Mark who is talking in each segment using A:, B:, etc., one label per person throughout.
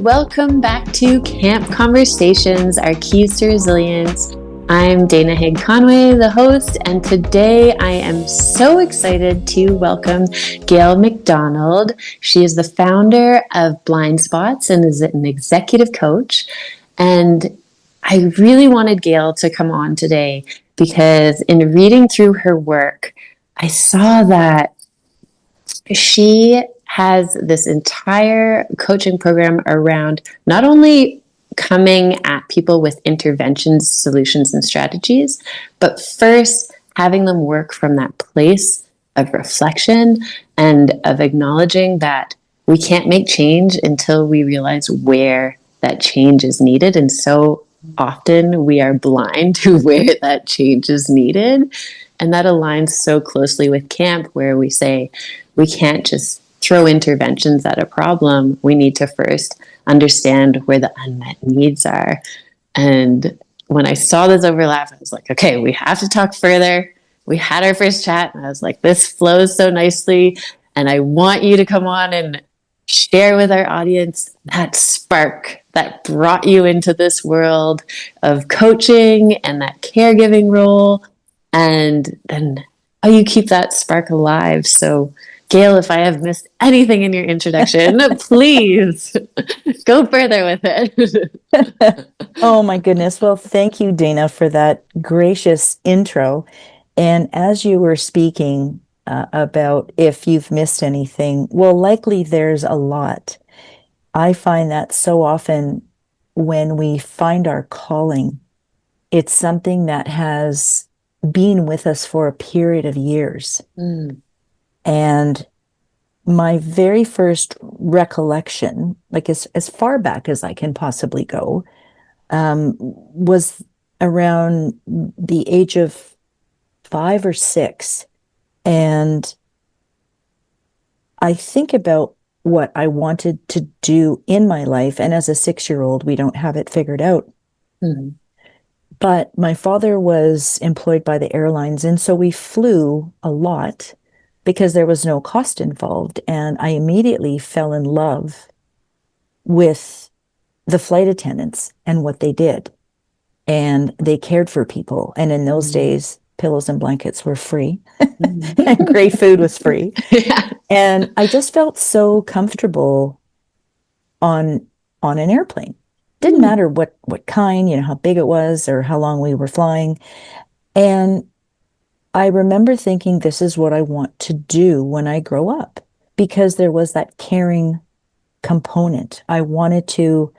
A: Welcome back to Camp Conversations, our keys to resilience. I'm Dayna Haig-Conway, the host, and today I am so excited to welcome Gail McDonald. She is the founder of Blind Spots and is an executive coach. And I really wanted Gail to come on today because in reading through her work, I saw that she has this entire coaching program around not only coming at people with interventions, solutions, and strategies, but first having them work from that place of reflection and of acknowledging that we can't make change until we realize where that change is needed. And so often we are blind to where that change is needed. And that aligns so closely with camp, where we say we can't just throw interventions at a problem. We need to first understand where the unmet needs are. And when I saw this overlap, I was like, okay, we have to talk further. We had our first chat, and I was like, this flows so nicely. And I want you to come on and share with our audience that spark that brought you into this world of coaching and that caregiving role. And then how you keep that spark alive. So Gail, if I have missed anything in your introduction, please go further with it.
B: Oh my goodness. Well, thank you, Dayna, for that gracious intro. And as you were speaking about if you've missed anything, well, likely there's a lot. I find that so often when we find our calling, it's something that has been with us for a period of years. And my very first recollection, like as far back as I can possibly go, was around the age of 5 or 6. And I think about what I wanted to do in my life. And as a 6-year-old, we don't have it figured out. Mm-hmm. But my father was employed by the airlines, and so we flew a lot because there was no cost involved. And I immediately fell in love with the flight attendants and what they did. And they cared for people. And in those days, pillows and blankets were free, and great food was free. Yeah. And I just felt so comfortable on an airplane. Didn't matter what kind, how big it was or how long we were flying. And I remember thinking, this is what I want to do when I grow up, because there was that caring component. I wanted to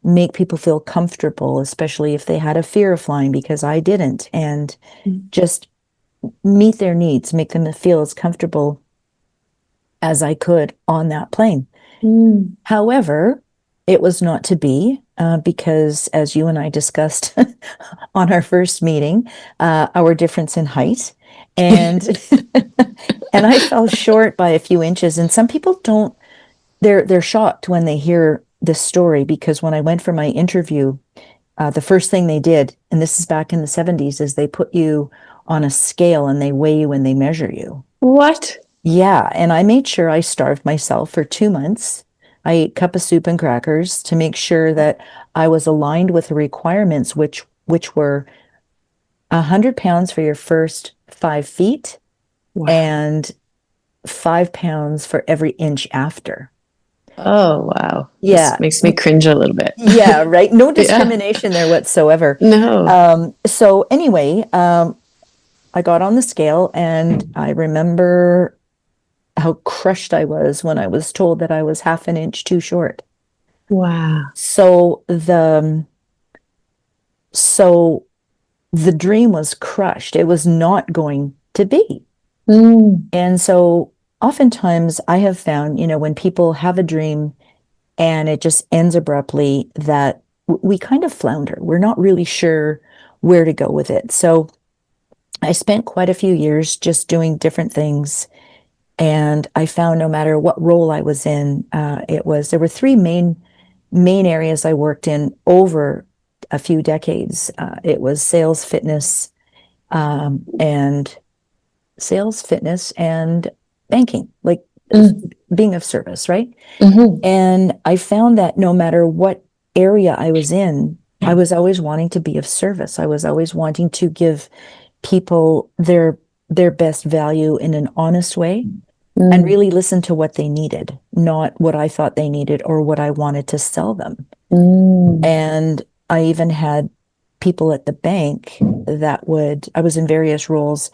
B: make people feel comfortable, especially if they had a fear of flying, because I didn't, and just meet their needs, make them feel as comfortable as I could on that plane. However, it was not to be, because as you and I discussed on our first meeting, our difference in height, and and I fell short by a few inches. And some people don't, they're shocked when they hear this story, because when I went for my interview, the first thing they did, and this is back in the 70s, is they put you on a scale and they weigh you and they measure you.
A: What?
B: Yeah, and I made sure I starved myself for 2 months. I ate a cup of soup and crackers to make sure that I was aligned with the requirements, which were 100 pounds for your first 5 feet. Wow. And 5 pounds for every inch after.
A: Oh, wow.
B: Yeah.
A: This makes me cringe a little bit.
B: Yeah, right. No discrimination there whatsoever.
A: No.
B: So anyway, I got on the scale, and I remember how crushed I was when I was told that I was half an inch too short.
A: Wow.
B: So the dream was crushed. It was not going to be. And so oftentimes I have found, when people have a dream and it just ends abruptly, that we kind of flounder. We're not really sure where to go with it. So I spent quite a few years just doing different things. And I found no matter what role I was in, there were 3 main areas I worked in over a few decades. It was sales, fitness, and banking, like being of service, right?
A: Mm-hmm.
B: And I found that no matter what area I was in, I was always wanting to be of service. I was always wanting to give people their best value in an honest way and really listen to what they needed, not what I thought they needed or what I wanted to sell them. And I even had people at the bank that I was in various roles,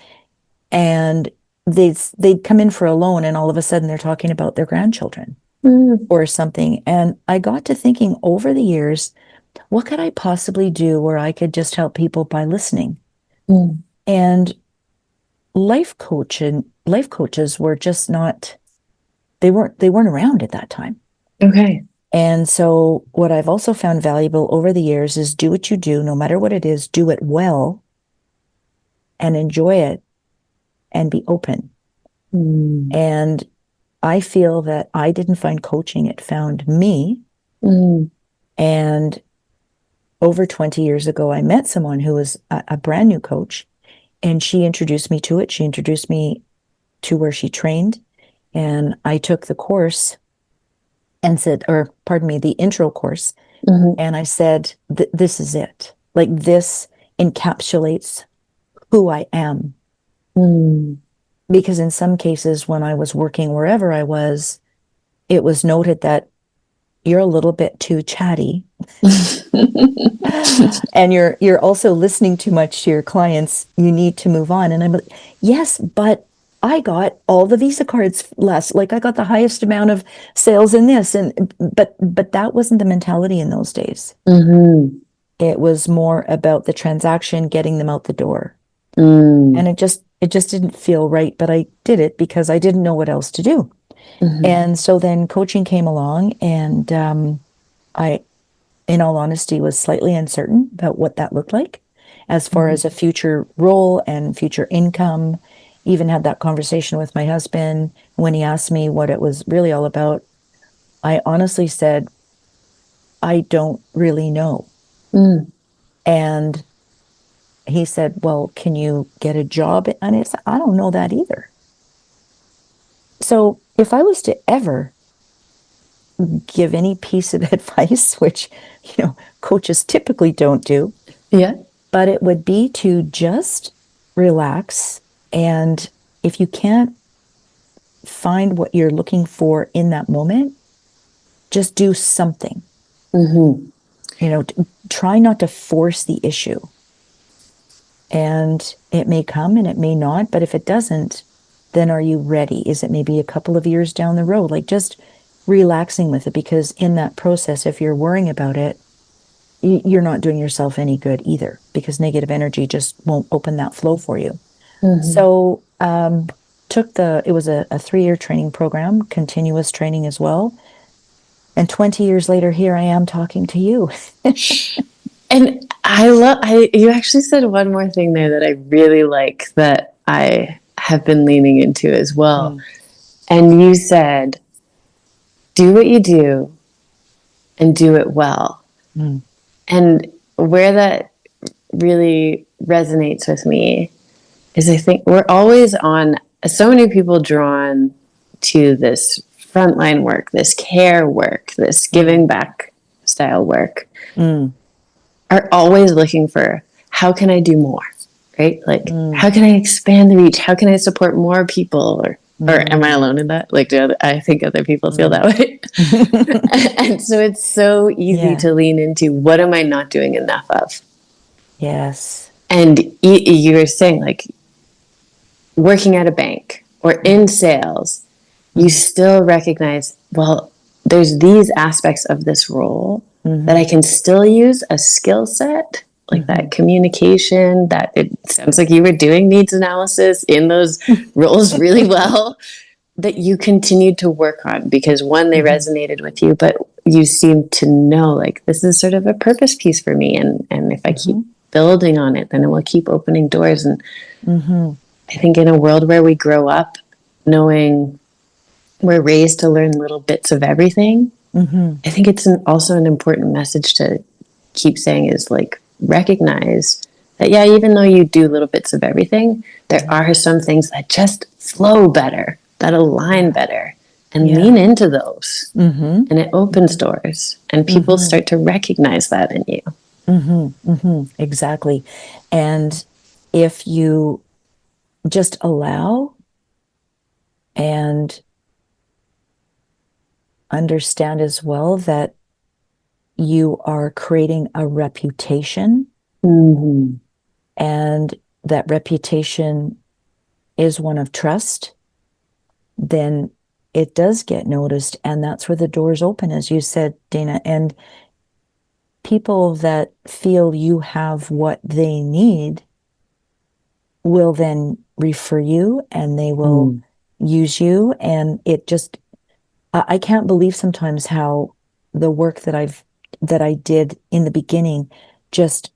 B: and they'd come in for a loan, and all of a sudden they're talking about their grandchildren or something. And I got to thinking over the years, what could I possibly do where I could just help people by listening? And life coaches were just not, they weren't around at that time.
A: Okay.
B: And so what I've also found valuable over the years is do what you do, no matter what it is, do it well and enjoy it and be open. And I feel that I didn't find coaching, it found me. And over 20 years ago, I met someone who was a brand new coach, and she introduced me to it. She introduced me to where she trained, and I took the course and said, or pardon me, the intro course. And I said, this is it. Like, this encapsulates who I am. Because in some cases, when I was working wherever I was, it was noted that you're a little bit too chatty. And you're also listening too much to your clients. You need to move on. And I'm like, yes, but I got all the Visa cards last, like I got the highest amount of sales in this. But that wasn't the mentality in those days. It was more about the transaction, getting them out the door. And it just didn't feel right, but I did it because I didn't know what else to do. And so then coaching came along, and I, in all honesty, was slightly uncertain about what that looked like as far as a future role and future income. Even had that conversation with my husband when he asked me what it was really all about. I honestly said, I don't really know. And he said, well, can you get a job? And I said, I don't know that either. So if I was to ever give any piece of advice, which, coaches typically don't do, but it would be to just relax. And if you can't find what you're looking for in that moment, just do something. Try not to force the issue. And it may come and it may not, but if it doesn't, then are you ready? Is it maybe a couple of years down the road? Like, just relaxing with it, because in that process, if you're worrying about it, you're not doing yourself any good either, because negative energy just won't open that flow for you. So it was a 3-year training program, continuous training as well. And 20 years later, here I am talking to you.
A: And you actually said one more thing there that I really like, that I have been leaning into as well. And you said, do what you do and do it well. And where that really resonates with me is, I think we're always so many people drawn to this frontline work, this care work, this giving back style work, are always looking for, how can I do more, right? Like, how can I expand the reach? How can I support more people? Or am I alone in that? Like, I think other people feel that way. And so it's so easy to lean into, what am I not doing enough of?
B: Yes.
A: And you were saying, like, working at a bank or in sales, you still recognize, well, there's these aspects of this role that I can still use a skill set, like that communication, that it sounds like you were doing needs analysis in those roles really well, that you continued to work on, because one, they resonated with you, but you seemed to know, like, this is sort of a purpose piece for me. And if I keep building on it, then it will keep opening doors. And I think in a world where we grow up knowing we're raised to learn little bits of everything, I think it's also an important message to keep saying, is like, recognize that, even though you do little bits of everything, there are some things that just flow better, that align better. and lean into those. And it opens doors, and people start to recognize that in you.
B: Exactly. And if you just allow and understand as well that you are creating a reputation, and that reputation is one of trust, then it does get noticed. And that's where the doors open, as you said, Dayna. And people that feel you have what they need will then refer you, and they will use you. And it just, I can't believe sometimes how the work that I did in the beginning just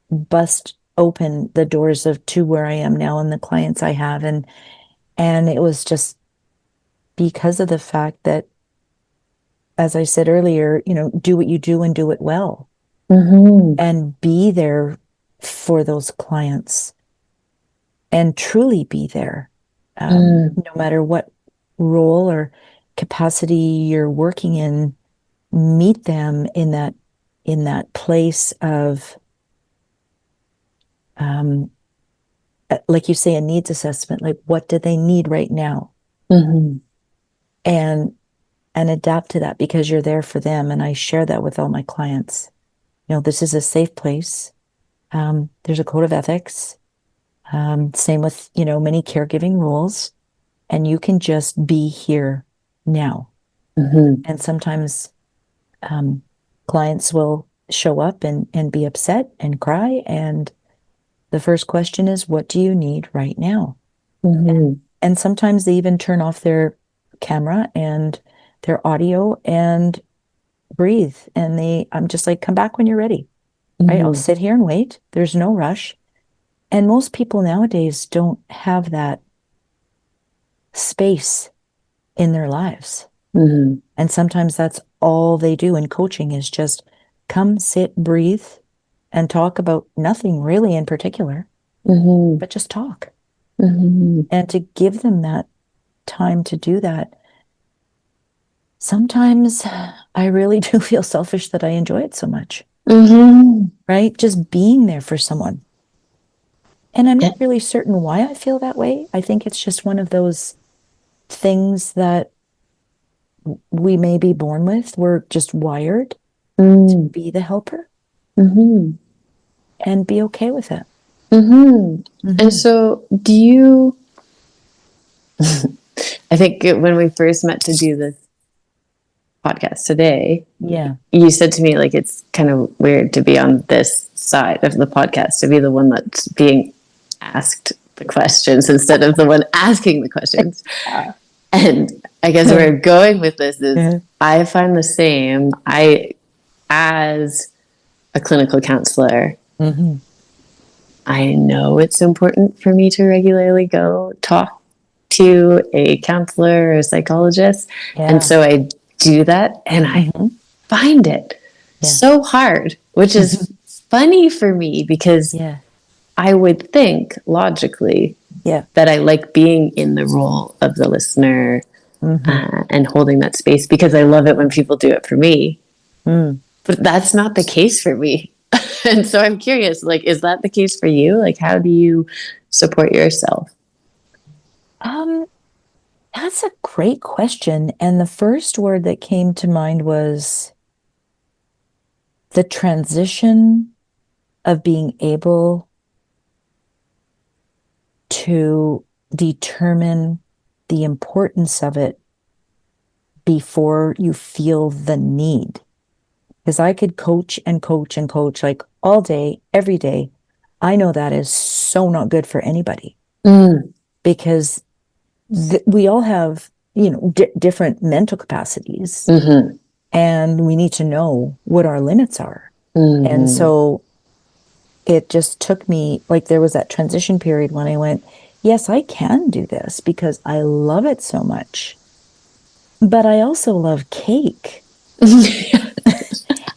B: bust open the doors to where I am now and the clients I have. And it was just because of the fact that, as I said earlier, do what you do and do it well, and be there for those clients, and truly be there, no matter what role or capacity you're working in. Meet them in that place of, like you say, a needs assessment. Like, what do they need right now? And adapt to that, because you're there for them. And I share that with all my clients. This is a safe place. There's a code of ethics. Same with, many caregiving rules. And you can just be here now. And sometimes clients will show up and be upset and cry. And the first question is, what do you need right now? And sometimes they even turn off their camera and their audio and breathe. And I'm just like, come back when you're ready. Right? I'll sit here and wait. There's no rush. And most people nowadays don't have that space in their lives. And sometimes that's all they do in coaching, is just come, sit, breathe, and talk about nothing really in particular, but just talk. And to give them that time to do that, sometimes I really do feel selfish that I enjoy it so much. Right? Just being there for someone. And I'm not really certain why I feel that way. I think it's just one of those things that we may be born with. We're just wired to be the helper, and be okay with it.
A: And so do you, I think when we first met to do this podcast today, you said to me, like, it's kind of weird to be on this side of the podcast, to be the one that's being asked the questions instead of the one asking the questions. And I guess where I'm going with this is, I find the same. As a clinical counselor, I know it's important for me to regularly go talk to a counselor or a psychologist. And so I do that, and I find it so hard, which is funny for me, because I would think logically that I like being in the role of the listener, and holding that space, because I love it when people do it for me. But that's not the case for me. And so I'm curious, like, is that the case for you? Like, how do you support yourself?
B: That's a great question. And the first word that came to mind was the transition of being able to determine the importance of it before you feel the need. Because I could coach and coach and coach like all day, every day. I know that is so not good for anybody, because we all have, different mental capacities, and we need to know what our limits are. And so it just took me, like, there was that transition period when I went, yes, I can do this because I love it so much, but I also love cake.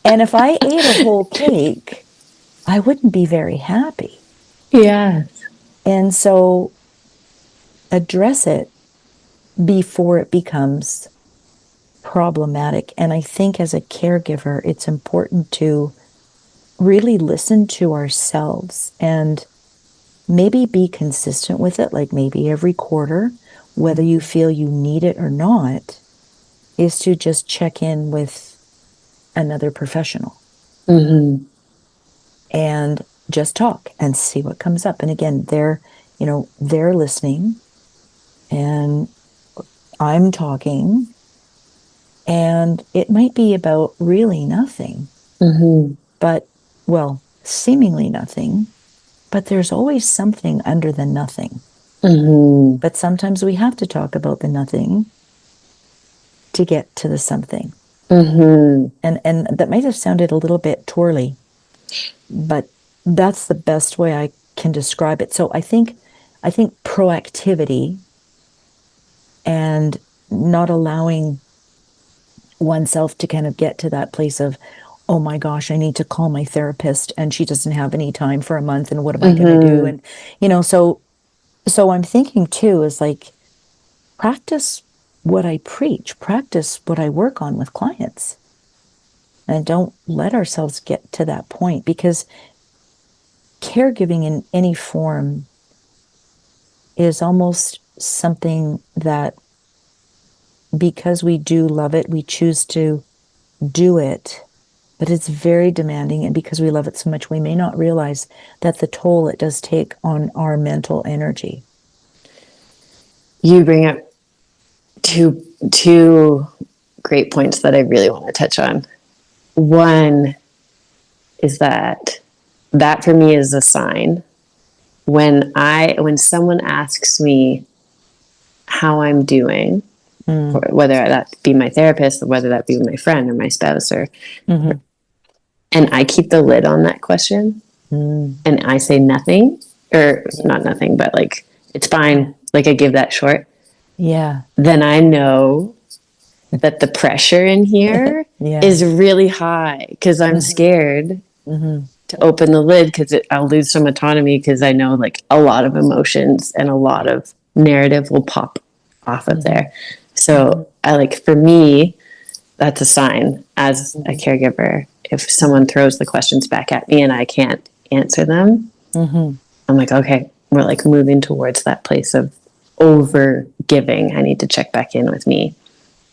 B: And if I ate a whole cake, I wouldn't be very happy.
A: Yes.
B: And so address it before it becomes problematic. And I think as a caregiver, it's important to really listen to ourselves and maybe be consistent with it, like maybe every quarter, whether you feel you need it or not, is to just check in with another professional and just talk and see what comes up. And again, they're listening and I'm talking, and it might be about really nothing, but, well, seemingly nothing, but there's always something under the nothing. But sometimes we have to talk about the nothing to get to the something. And that might have sounded a little bit twirly, but that's the best way I can describe it. So I think proactivity and not allowing oneself to kind of get to that place of, oh my gosh, I need to call my therapist and she doesn't have any time for a month, and what am I going to do? And so I'm thinking too is like, practice what I preach, practice what I work on with clients, and don't let ourselves get to that point, because caregiving in any form is almost something that, because we do love it, we choose to do it, but it's very demanding. And because we love it so much, we may not realize that the toll it does take on our mental energy.
A: You bring up two great points that I really want to touch on. One is that for me is a sign when someone asks me how I'm doing, whether that be my therapist, or whether that be my friend or my spouse, and I keep the lid on that question, and I say nothing, or not nothing, but like, it's fine. Like, I give that short.
B: Yeah.
A: Then I know that the pressure in here is really high, because I'm scared to open the lid, because I'll lose some autonomy, because I know like a lot of emotions and a lot of narrative will pop off of there. So for me, that's a sign as a caregiver. If someone throws the questions back at me and I can't answer them, I'm like, okay, we're like moving towards that place of over giving. I need to check back in with me.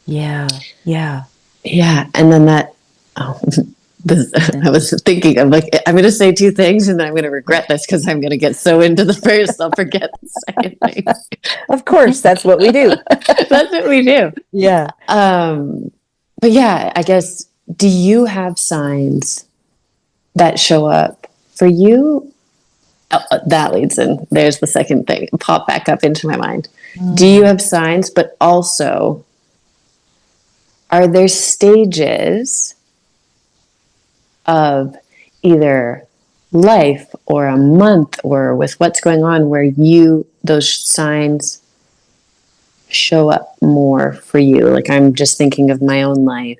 A: Yeah. And then I was thinking, I'm like, I'm going to say two things and then I'm going to regret this, because I'm going to get so into the first, I'll forget the second thing.
B: Of course, that's what we do.
A: That's what we do.
B: Yeah.
A: But yeah, I guess, do you have signs that show up for you? That leads in. There's the second thing. Pop back up into my mind. Do you have signs, but also, are there stages of either life or a month or with what's going on where those signs show up more for you? Like, I'm just thinking of my own life.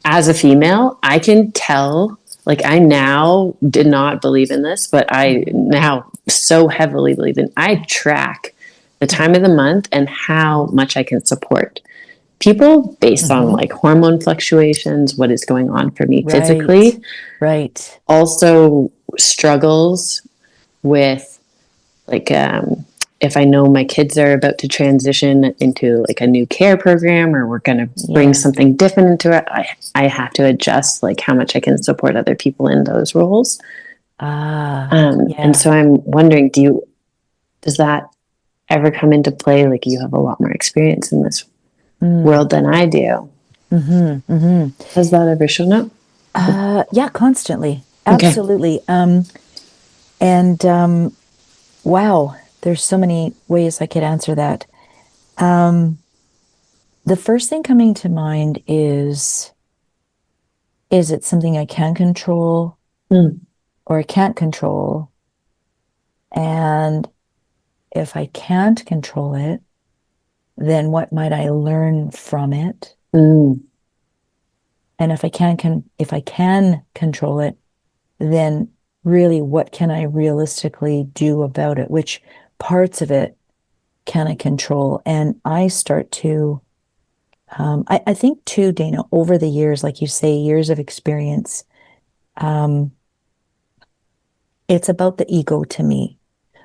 A: As a female, I can tell, like, I now did not believe in this, but I now so heavily believe in, I track the time of the month and how much I can support people based on like hormone fluctuations, what is going on for me physically.
B: Right.
A: Also struggles with like, if I know my kids are about to transition into like a new care program, or we're going to bring something different into it, I have to adjust like how much I can support other people in those roles. And so I'm wondering, does that ever come into play? Like, you have a lot more experience in this world than I do. Has that ever shown up?
B: Yeah, constantly. Absolutely. Okay. Wow, there's so many ways I could answer that. The first thing coming to mind is it something I can control or I can't control? And if I can't control it, then what might I learn from it? And if I can control it, then really what can I realistically do about it? Which parts of it can I control? And I start to, I think too, Dayna, over the years, like you say, years of experience, um, it's about the ego to me.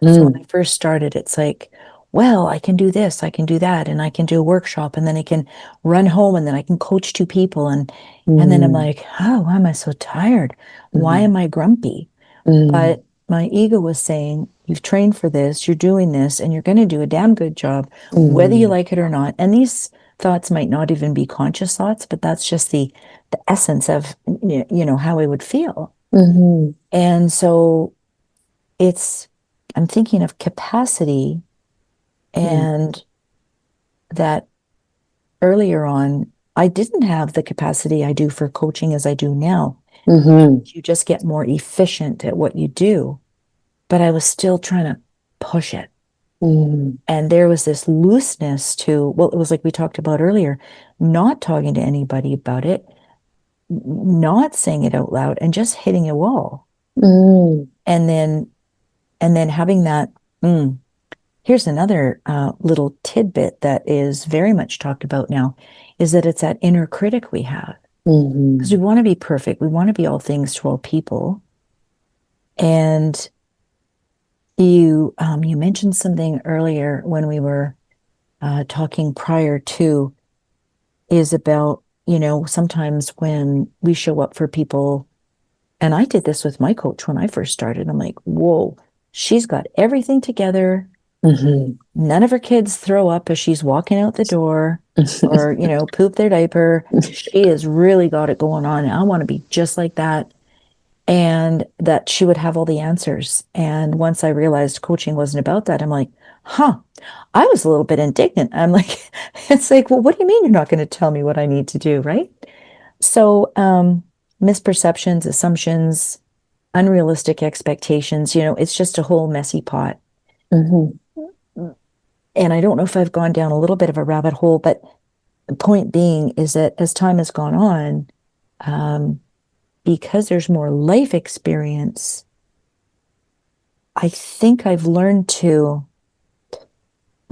B: So when I first started, it's like, well, I can do this, I can do that, and I can do a workshop, and then I can run home, and then I can coach two people, and then I'm
A: Mm,
B: like, oh, why am I so tired? Why
A: mm,
B: am I grumpy?
A: mm,
B: But my ego was saying, you've trained for this, you're doing this, and you're going to do a damn good job, whether you
A: mm,
B: like it or not. And these thoughts might not even be conscious thoughts, but that's just the essence of how I would feel.
A: mhm,
B: And so it's I'm thinking of capacity,
A: mm,
B: and that earlier on, I didn't have the capacity I do for coaching as I do now.
A: mhm,
B: You just get more efficient at what you do, but I was still trying to push it.
A: mm,
B: And there was this looseness to, well, it was like we talked about earlier, not talking to anybody about it, not saying it out loud, and just hitting a wall.
A: mm,
B: And then, and then having that, mm, here's another little tidbit that is very much talked about now, is that it's that inner critic we have. Because we
A: mhm,
B: want to be perfect. We want to be all things to all people. And you mentioned something earlier when we were talking prior to, is about, sometimes when we show up for people, and I did this with my coach when I first started. I'm like, whoa, she's got everything together.
A: mhm.
B: None of her kids throw up as she's walking out the door or, poop their diaper. She has really got it going on. I want to be just like that. And that she would have all the answers. And once I realized coaching wasn't about that, I'm like, huh, I was a little bit indignant. I'm like, it's like, well, what do you mean you're not going to tell me what I need to do, right? So, misperceptions, assumptions, unrealistic expectations, it's just a whole messy pot.
A: Mhm,
B: And I don't know if I've gone down a little bit of a rabbit hole, but the point being is that as time has gone on, um, because there's more life experience, I think I've learned to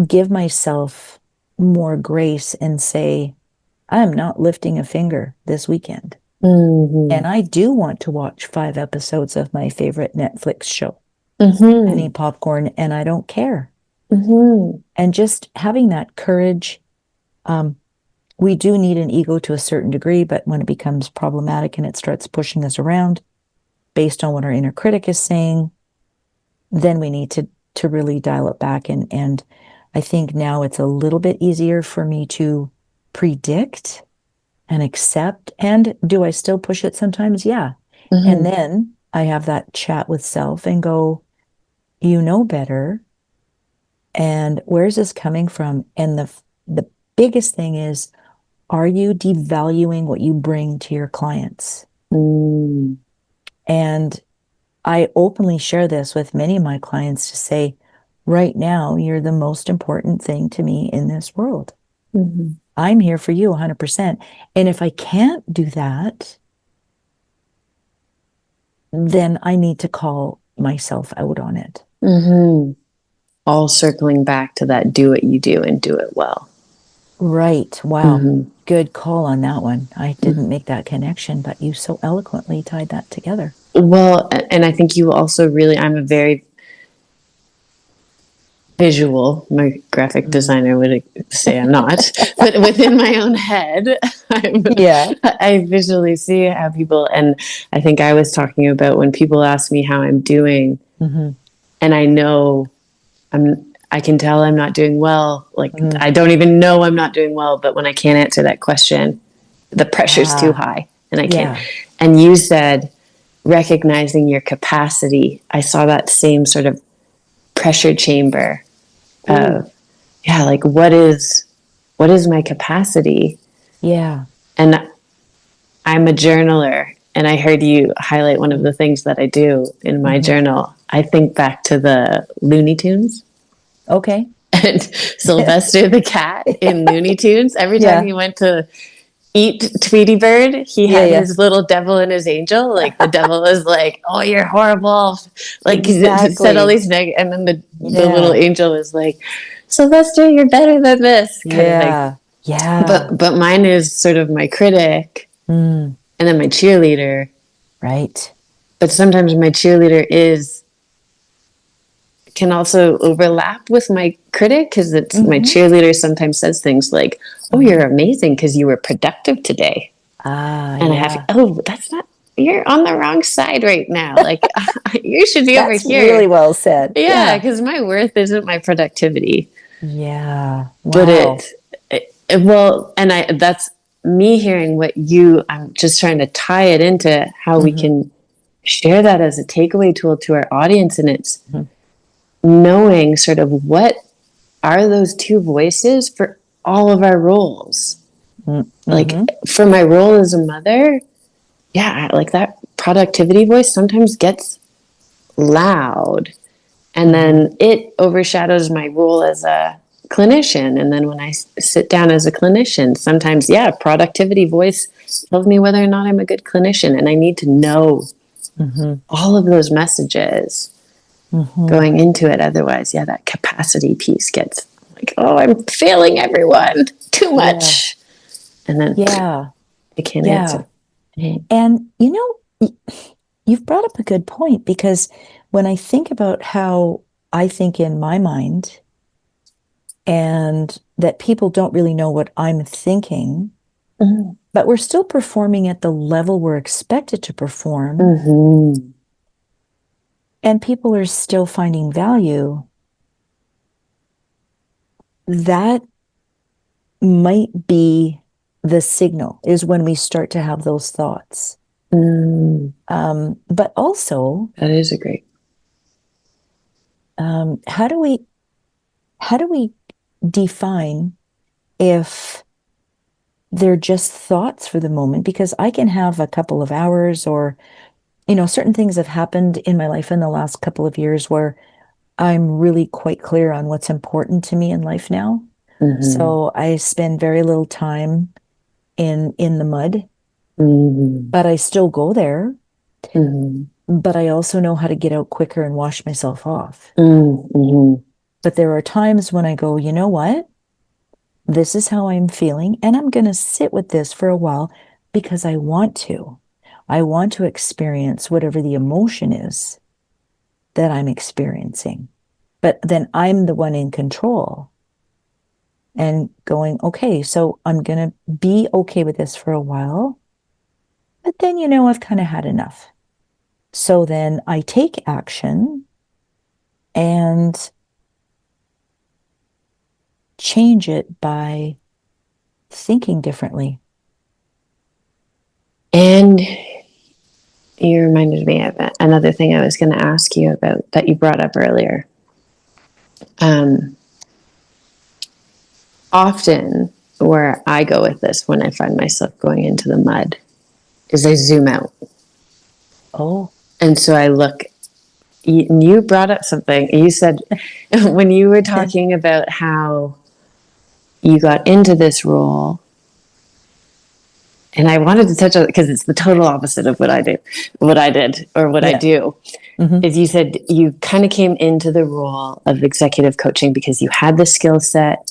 B: give myself more grace and say, I'm not lifting a finger this weekend.
A: mhm,
B: And I do want to watch 5 episodes of my favorite Netflix show, penny
A: mhm,
B: popcorn, and I don't care.
A: mhm,
B: And just having that courage, um, we do need an ego to a certain degree, but when it becomes problematic and it starts pushing us around based on what our inner critic is saying, then we need to really dial it back. And I think now it's a little bit easier for me to predict and accept. And do I still push it sometimes? Yeah. And
A: mhm,
B: then I have that chat with self and go, you know better. And where's this coming from? And the biggest thing is, are you devaluing what you bring to your clients?
A: mm,
B: And I openly share this with many of my clients to say, right now, you're the most important thing to me in this world.
A: mhm,
B: I'm here for you 100%. And if I can't do that, then I need to call myself out on it.
A: mhm. All circling back to that do what you do and do it well.
B: Right. Wow.
A: Mhm.
B: Good call on that one. I didn't make that connection, but you so eloquently tied that together.
A: Well, and I think you also really, I'm a very visual. My graphic
B: Mm.
A: designer would say I'm not, but within my own head,
B: Yeah.
A: I visually see how people, and I think I was talking about when people ask me how I'm doing,
B: Hmm.
A: and I know I can tell I'm not doing well. Like,
B: Hmm.
A: I don't even know I'm not doing well, but when I can't answer that question, the pressure's too
B: Ah,
A: high and I can't.
B: yeah.
A: And you said, recognizing your capacity. I saw that same sort of pressure chamber
B: Ooh,
A: of, yeah, like what is my capacity?
B: yeah.
A: And I'm a journaler, and I heard you highlight one of
B: Mm-hmm.
A: the things that I do in my
B: Mm-hmm.
A: journal. I think back to the Looney Tunes
B: Okay.
A: and Sylvester the cat in Looney Tunes. Every time
B: Yeah.
A: he went to eat Tweety Bird, he
B: Yeah,
A: had
B: yeah.
A: his little devil and his angel. Like the devil was like, "Oh, you're horrible," like he said all
B: Exactly.
A: these and then the little
B: Yeah.
A: angel was like, Sylvester, you're better than this kind of thing.
B: Yeah. Yeah.
A: But mine is sort of my critic
B: Mm,
A: and then my cheerleader.
B: right.
A: But sometimes my cheerleader can also overlap with my critic because it's my
B: Mm-hmm.
A: cheerleader sometimes says things like, "Oh,
B: Mm-hmm.
A: you're amazing because you were productive today."
B: Ah,
A: And I have,
B: yeah.
A: oh, that's not, you're on the wrong side right now. Like, you should be over
B: That's
A: here.
B: really well said.
A: Yeah,
B: Yeah.
A: because my worth isn't my productivity,
B: Yeah.
A: but
B: Wow.
A: well, and that's me hearing what I'm just trying to tie it into how we
B: Mm-hmm.
A: can share that as a takeaway tool to our audience. And it's
B: Mm-hmm.
A: knowing sort of what are those two voices for all of our roles. Like
B: Mm-hmm.
A: for my role as a mother, yeah, like that productivity voice sometimes gets loud, and
B: Mm-hmm.
A: then it overshadows my role as a clinician. And then when I sit down as a clinician, sometimes, yeah, productivity voice tells me whether or not I'm a good clinician. And I need to know
B: Mm-hmm.
A: all of those messages
B: Mm-hmm.
A: going into it. Otherwise, yeah, that capacity piece gets like, oh, I'm failing everyone too
B: Yeah.
A: much. And then
B: Yeah.
A: I can't
B: Yeah.
A: answer. Mm.
B: And you've brought up a good point, because when I think about how I think in my mind, and that people don't really know what I'm thinking,
A: Mm.
B: but we're still performing at the level we're expected to perform,
A: Mm-hmm.
B: and people are still finding value, that might be the signal, is when we start to have those thoughts.
A: Mm.
B: But also,
A: That is a great.
B: how do we define if they're just thoughts for the moment? Because I can have a couple of hours, or certain things have happened in my life in the last couple of years where I'm really quite clear on what's important to me in life now.
A: Mm-hmm.
B: So I spend very little time in the mud,
A: Mm-hmm.
B: but I still go there.
A: Mm-hmm.
B: But I also know how to get out quicker and wash myself off.
A: Mm-hmm.
B: But there are times when I go, you know what? This is how I'm feeling, and I'm going to sit with this for a while because I want to. I want to experience whatever the emotion is that I'm experiencing. But then I'm the one in control and going, okay, so I'm going to be okay with this for a while. But then, I've kind of had enough. So then I take action and change it by thinking differently.
A: And you reminded me of another thing I was going to ask you about that you brought up earlier. Often, where I go with this when I find myself going into the mud is I zoom out.
B: Oh,
A: And so I look, you brought up something. You said when you were talking about how you got into this role, and I wanted to touch on it because it's the total opposite of what I did, or what I
B: yeah.
A: do.
B: Mm-hmm.
A: Is you said you kind of came into the role of executive coaching because you had the skill set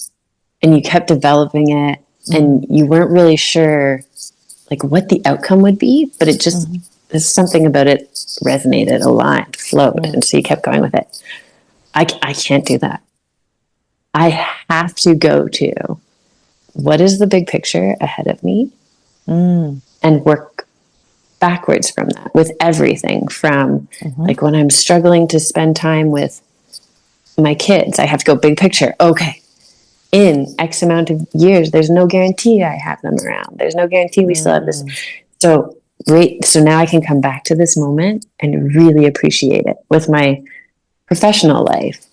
A: and you kept developing it, and
B: Mm-hmm.
A: you weren't really sure like what the outcome would be, but it just,
B: Mm-hmm.
A: there's something about it resonated, aligned, flowed,
B: Mm-hmm.
A: and so you kept going with it. I can't do that. I have to go to what is the big picture ahead of me
B: Mm-hmm.
A: and work backwards from that with everything from
B: Mm-hmm.
A: like when I'm struggling to spend time with my kids, I have to go big picture. Okay, in X amount of years, there's no guarantee I have them around. There's no guarantee we still have this.
B: Mm-hmm.
A: So great. So now I can come back to this moment and really appreciate it. With my professional life,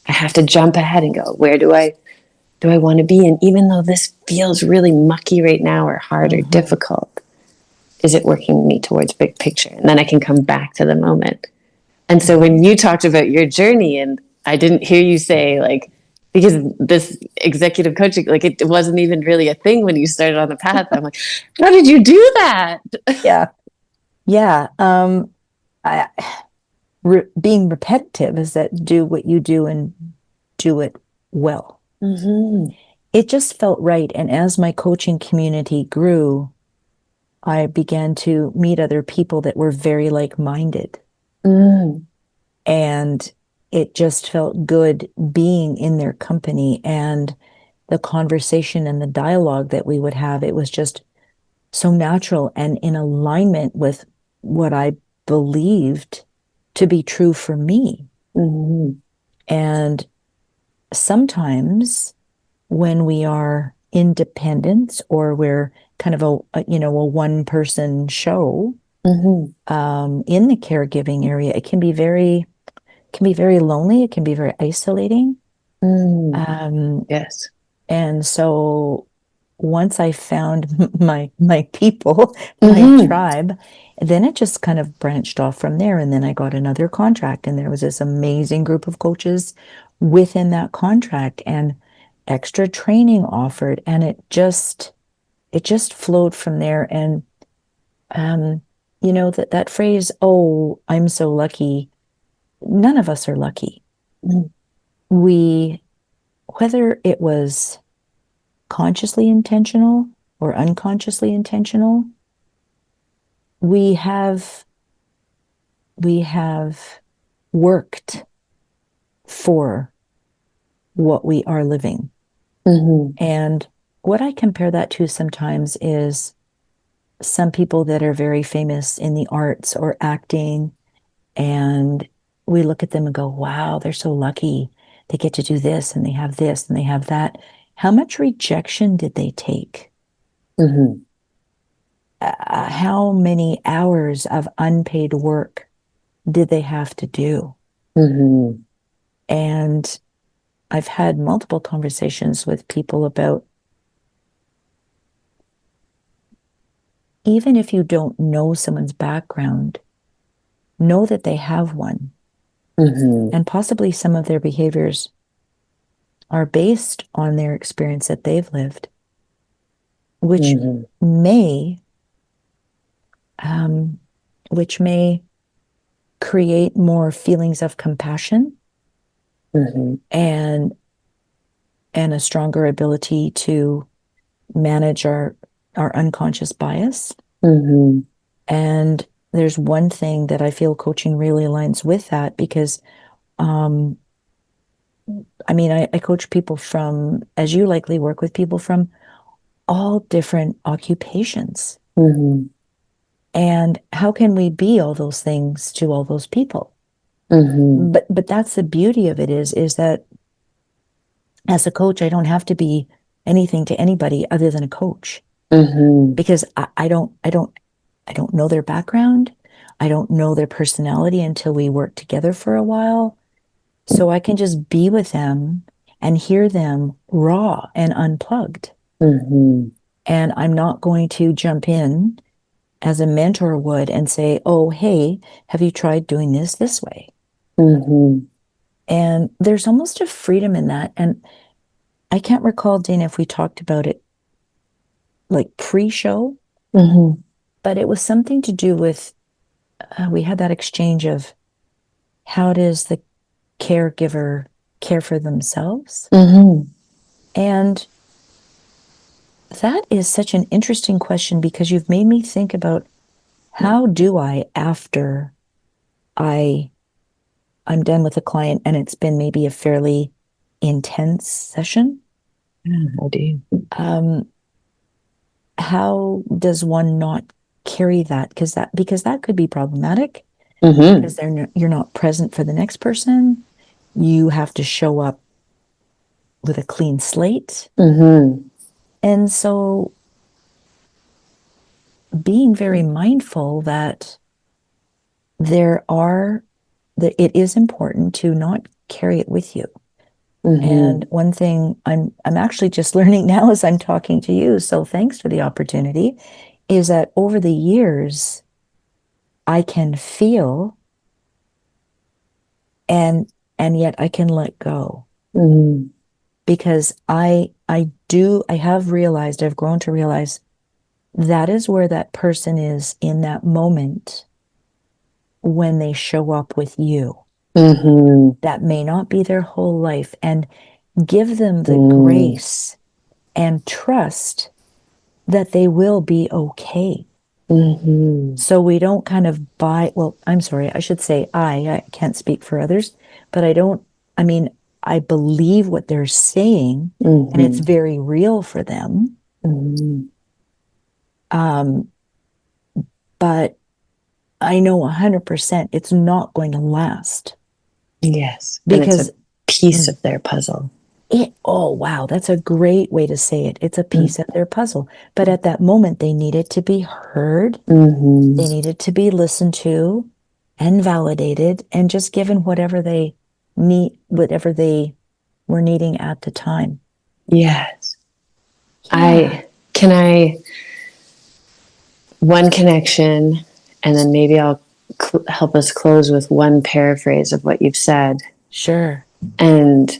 A: I have to jump ahead and go, where do I want to be? And even though this feels really mucky right now or hard or
B: Mm-hmm.
A: difficult, is it working me towards big picture? And then I can come back to the moment. And so
B: Mm-hmm.
A: when you talked about your journey, and I didn't hear you say like, because this executive coaching, like it wasn't even really a thing when you started on the path. I'm like, how did you do that?
B: Yeah. Yeah. I, being repetitive is that do what you do and do it well. It just felt right. And as my coaching community grew, I began to meet other people that were very like-minded. And it just felt good being in their company, and the conversation and the dialogue that we would have. It was just so natural and in alignment with what I believed to be true for me. And sometimes when we are independent, or we're kind of a one person show, in the caregiving area, it can be very lonely. It can be very isolating.
A: Yes.
B: And so once I found my people, my tribe, then it just kind of branched off from there. And then I got another contract, and there was this amazing group of coaches within that contract, and extra training offered, and it just flowed from there. And that phrase, "Oh, I'm so lucky," none of us are lucky. Whether it was consciously intentional or unconsciously intentional, we have worked for what we are living. And what I compare that to sometimes is some people that are very famous in the arts or acting, and we look at them and go, wow, they're so lucky. They get to do this, and they have this, and they have that. How much rejection did they take? How many hours of unpaid work did they have to do? And I've had multiple conversations with people about, even if you don't know someone's background, know that they have one. And possibly some of their behaviors are based on their experience that they've lived, which may create more feelings of compassion, and a stronger ability to manage our unconscious bias. And there's one thing that I feel coaching really aligns with that, because I coach people from, as you likely work with people from all different occupations. And how can we be all those things to all those people? But that's the beauty of it, is that as a coach, I don't have to be anything to anybody other than a coach. Because I don't know their background. I don't know their personality until we work together for a while. So I can just be with them and hear them raw and unplugged. And I'm not going to jump in as a mentor would and say, oh, hey, have you tried doing this way? And there's almost a freedom in that. And I can't recall, Dayna, if we talked about it like pre-show, but it was something to do with, we had that exchange of, how does the caregiver care for themselves? And that is such an interesting question, because you've made me think about, how do I, after I'm done with a client and it's been maybe a fairly intense session,
A: How do you?
B: how does one not carry that? Because that could be problematic, because you're not present for the next person. You have to show up with a clean slate. And so being very mindful that it is important to not carry it with you. And one thing I'm actually just learning now as I'm talking to you, so thanks for the opportunity, is that over the years, I can feel, and yet I can let go. Because I have realized, I've grown to realize, that is where that person is in that moment when they show up with you. That may not be their whole life. And give them the grace and trust that they will be okay. So we don't kind of I'm sorry, I should say I can't speak for others, but I believe what they're saying, and it's very real for them. But I know 100% it's not going to last.
A: Yes.
B: Because
A: and it's a piece of their puzzle.
B: Oh, wow. That's a great way to say it. It's a piece of their puzzle. But at that moment, they needed to be heard. They needed to be listened to and validated and just given whatever they were needing at the time.
A: Yes.
B: Yeah.
A: One connection, and then maybe I'll help us close with one paraphrase of what you've said.
B: Sure.
A: And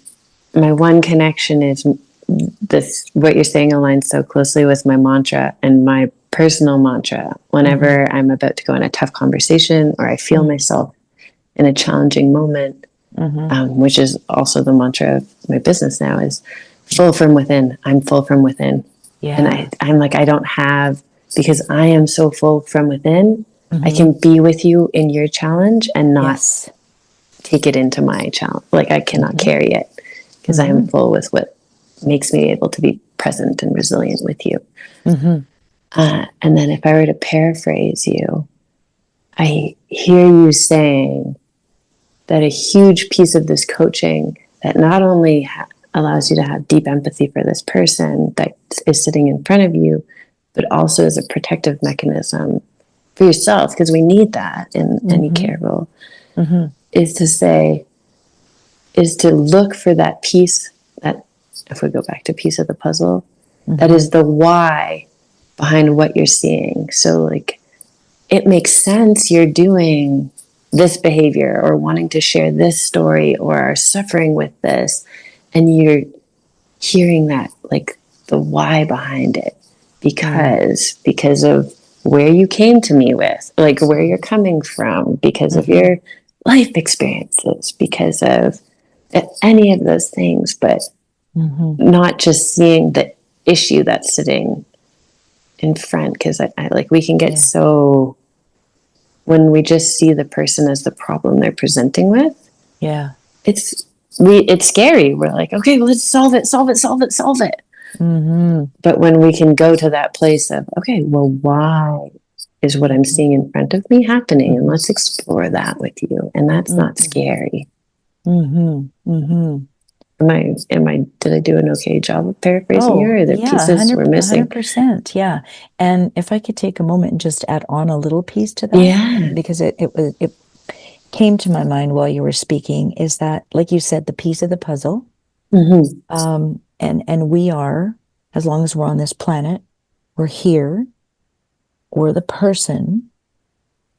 A: my one connection is this, what you're saying aligns so closely with my mantra and my personal mantra. Whenever I'm about to go in a tough conversation or I feel myself in a challenging moment, which is also the mantra of my business now, is full from within. I'm full from within.
B: Yeah.
A: And I'm like, I don't have, because I am so full from within, I can be with you in your challenge and not take it into my challenge. Like I cannot carry it because I am full with what makes me able to be present and resilient with you. And then if I were to paraphrase you, I hear you saying that a huge piece of this coaching that not only allows you to have deep empathy for this person that is sitting in front of you, but also as a protective mechanism for yourself, because we need that in any care role, is to look for that piece that, if we go back to piece of the puzzle, that is the why behind what you're seeing. So like, it makes sense you're doing this behavior or wanting to share this story or are suffering with this, and you're hearing that, like the why behind it, because of where you came to me with, like where you're coming from, because of your life experiences, because of any of those things, but not just seeing the issue that's sitting in front. Because I like, we can get so, when we just see the person as the problem they're presenting with, it's scary. We're like, okay, well, let's solve it. But when we can go to that place of, okay, well, why is what I'm seeing in front of me happening? And let's explore that with you. And that's not scary. Did I do an okay job of paraphrasing you, or are there pieces we're missing?
B: 100%. Yeah. And if I could take a moment and just add on a little piece to that, because it came to my mind while you were speaking, is that, like you said, the piece of the puzzle. And we are, as long as we're on this planet, we're here, we're the person,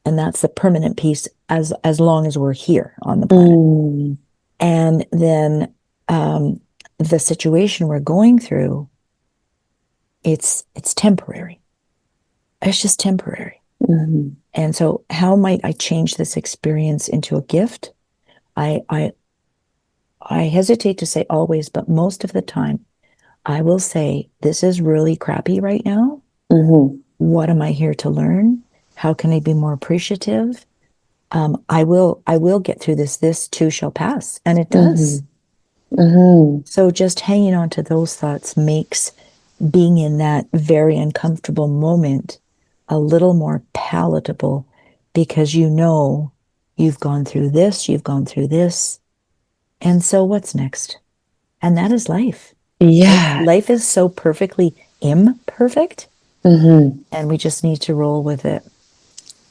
B: and that's the permanent piece as long as we're here on the planet. And then the situation we're going through, it's temporary. It's just temporary. And so how might I change this experience into a gift? I hesitate to say always, but most of the time, I will say, this is really crappy right now. What am I here to learn? How can I be more appreciative? I will get through this. This too shall pass. And it does. So just hanging on to those thoughts makes being in that very uncomfortable moment a little more palatable, because you know you've gone through this, and so what's next? And that is life. Life is so perfectly imperfect, and we just need to roll with it.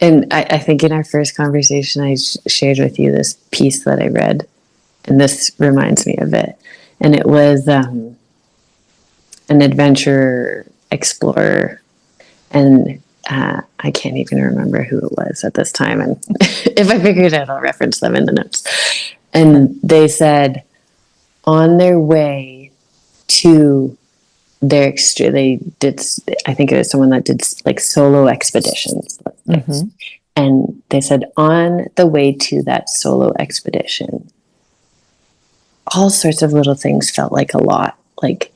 A: And I think in our first conversation, I shared with you this piece that I read, and this reminds me of it. And it was an adventurer, explorer, and I can't even remember who it was at this time. And if I figure it out, I'll reference them in the notes. And they said, on their way to I think it was someone that did like solo expeditions. And they said, on the way to that solo expedition, all sorts of little things felt like a lot, like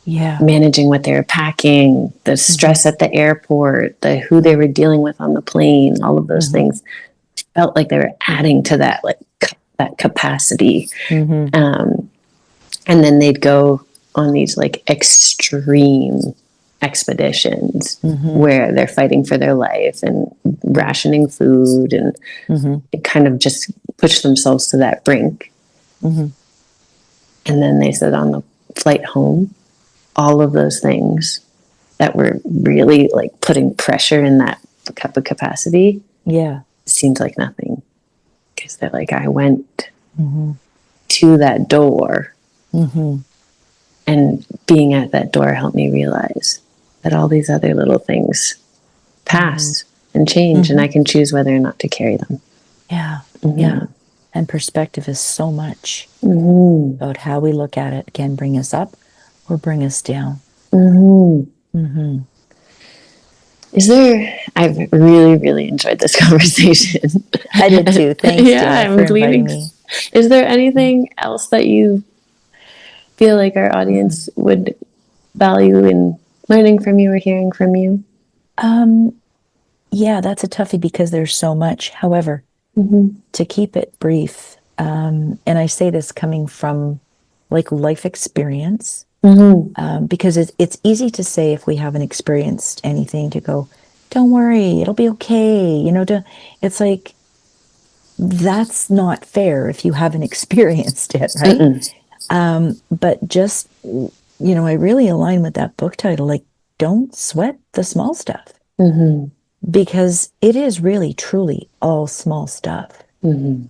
A: managing what they were packing, the stress at the airport, the who they were dealing with on the plane, all of those things felt like they were adding to that, like that capacity. And then they'd go on these like extreme expeditions where they're fighting for their life and rationing food and it kind of just push themselves to that brink. And then they said on the flight home, all of those things that were really like putting pressure in that cup of capacity seemed like nothing, because they're like, I went to that door and being at that door helped me realize that all these other little things pass and change and I can choose whether or not to carry them.
B: And perspective is so much about how we look at it, can bring us up or bring us down.
A: Is there, I've really enjoyed this conversation.
B: I did too. Thanks, Dayna, for inviting me.
A: Is there anything else that you feel like our audience would value in learning from you or hearing from you?
B: Yeah, that's a toughie because there's so much. However, to keep it brief, and I say this coming from like life experience, because it's easy to say if we haven't experienced anything to go, don't worry, it'll be okay. You know, it's like, that's not fair if you haven't experienced it, right? But just, you know, I really align with that book title, like, don't sweat the small stuff. Because it is really, truly all small stuff. And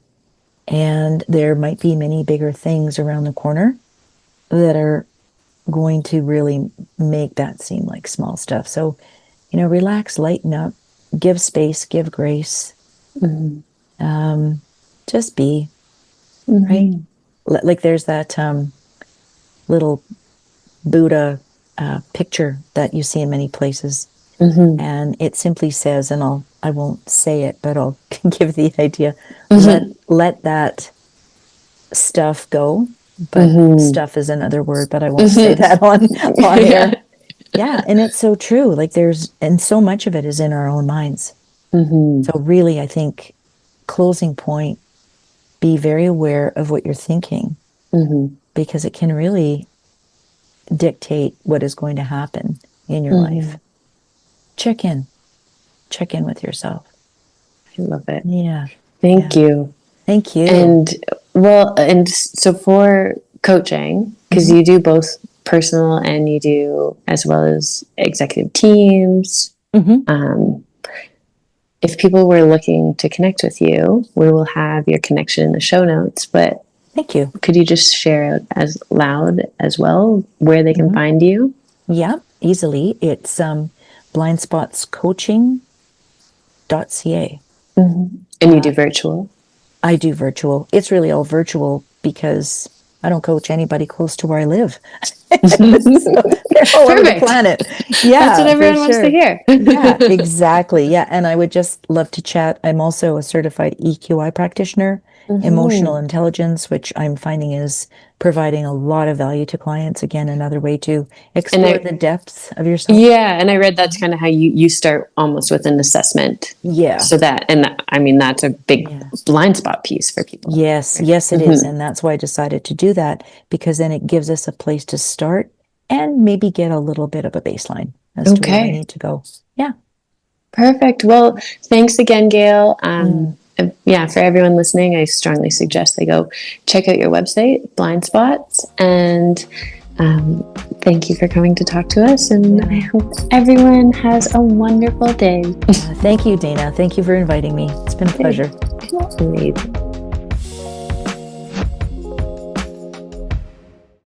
B: there might be many bigger things around the corner that are going to really make that seem like small stuff. So, you know, relax, lighten up, give space, give grace. Just be, right? Like there's that little Buddha picture that you see in many places. And it simply says, and I won't say it, but I'll give the idea, let that stuff go. But stuff is another word, but I won't say that on air. Yeah, and it's so true. Like and so much of it is in our own minds. So really, I think, closing point, be very aware of what you're thinking, because it can really dictate what is going to happen in your life. Check in with yourself.
A: I love it.
B: Yeah.
A: Thank you.
B: Thank you.
A: And so for coaching, because you do both personal and you do as well as executive teams. If people were looking to connect with you, we will have your connection in the show notes, but
B: thank you.
A: Could you just share out as loud as well where they can find you?
B: Yeah, easily. It's blindspotscoaching.ca.
A: And you do virtual?
B: I do virtual. It's really all virtual because I don't coach anybody close to where I live. So they're all over the planet. Yeah,
A: that's what everyone wants to hear.
B: Yeah, exactly. Yeah, and I would just love to chat. I'm also a certified EQI practitioner, emotional intelligence, which I'm finding is providing a lot of value to clients. Again, another way to explore the depths of yourself.
A: Yeah, and I read that's kind of how you start almost with an assessment.
B: Yeah.
A: So I mean, that's a big blind spot piece for people.
B: Yes, it is. And that's why I decided to do that, because then it gives us a place to start and maybe get a little bit of a baseline as to where we need to go. Yeah.
A: Perfect. Well, thanks again, Gail. For everyone listening, I strongly suggest they go check out your website, Blind Spots, and thank you for coming to talk to us. And I hope everyone has a wonderful day.
B: Thank you, Dayna. Thank you for inviting me. It's been a pleasure.
A: Great.